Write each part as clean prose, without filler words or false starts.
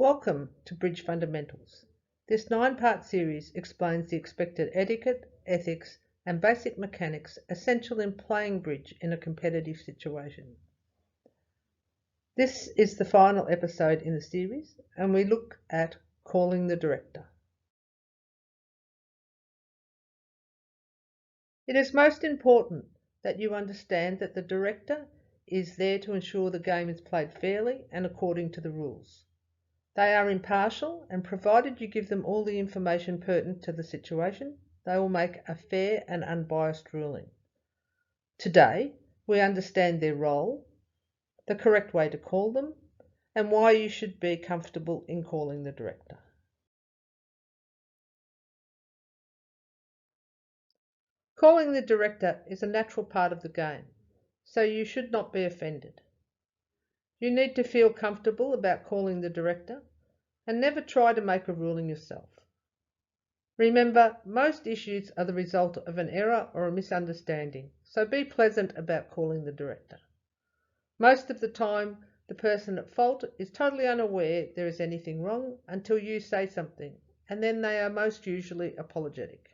Welcome to Bridge Fundamentals. This 9-part series explains the expected etiquette, ethics, and basic mechanics essential in playing bridge in a competitive situation. This is the final episode in the series, and we look at calling the director. It is most important that you understand that the director is there to ensure the game is played fairly and according to the rules. They are impartial, and provided you give them all the information pertinent to the situation, they will make a fair and unbiased ruling. Today, we understand their role, the correct way to call them, and why you should be comfortable in calling the director. Calling the director is a natural part of the game, so you should not be offended. You need to feel comfortable about calling the director and never try to make a ruling yourself. Remember, most issues are the result of an error or a misunderstanding, so be pleasant about calling the director. Most of the time, the person at fault is totally unaware there is anything wrong until you say something, and then they are most usually apologetic.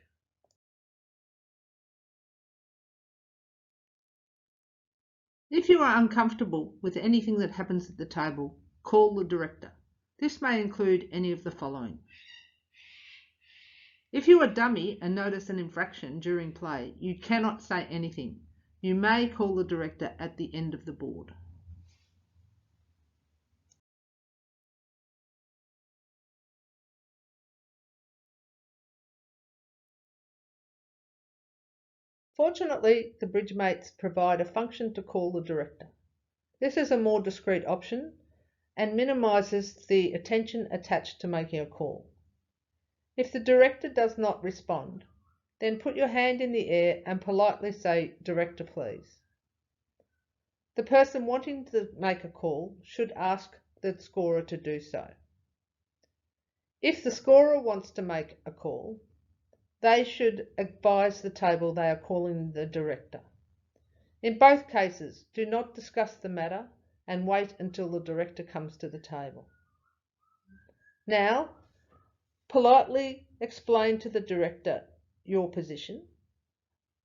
If you are uncomfortable with anything that happens at the table, call the director. This may include any of the following. If you are dummy and notice an infraction during play, you cannot say anything. You may call the director at the end of the board. Fortunately, the bridge mates provide a function to call the director. This is a more discreet option and minimises the attention attached to making a call. If the director does not respond, then put your hand in the air and politely say, "Director, please." The person wanting to make a call should ask the scorer to do so. If the scorer wants to make a call, they should advise the table they are calling the director. In both cases, do not discuss the matter and wait until the director comes to the table. Now, politely explain to the director your position,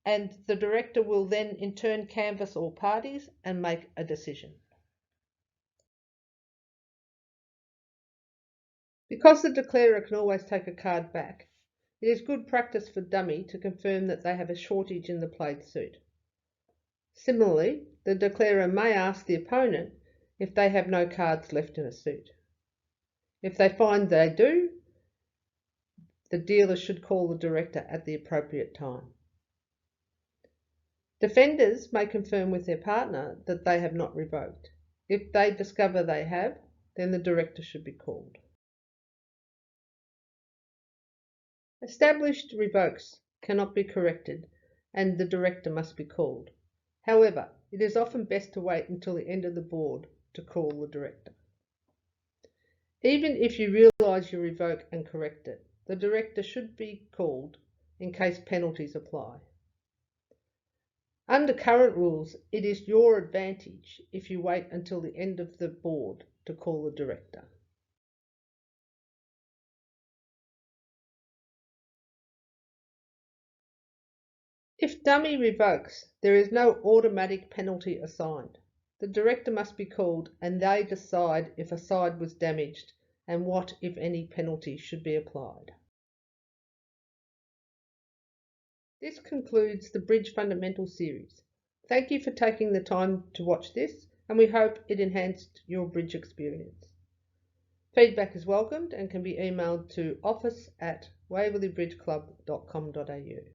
and the director will then in turn canvass all parties and make a decision. Because the declarer can always take a card back, it is good practice for dummy to confirm that they have a shortage in the played suit. Similarly, the declarer may ask the opponent if they have no cards left in a suit. If they find they do, the dealer should call the director at the appropriate time. Defenders may confirm with their partner that they have not revoked. If they discover they have, then the director should be called. Established revokes cannot be corrected and the director must be called. However, it is often best to wait until the end of the board to call the director. Even if you realise you revoke and correct it, the director should be called in case penalties apply. Under current rules, it is your advantage if you wait until the end of the board to call the director. If dummy revokes, there is no automatic penalty assigned. The director must be called and they decide if a side was damaged and what, if any, penalty should be applied. This concludes the Bridge Fundamental series. Thank you for taking the time to watch this, and we hope it enhanced your bridge experience. Feedback is welcomed and can be emailed to office@waverleybridgeclub.com.au.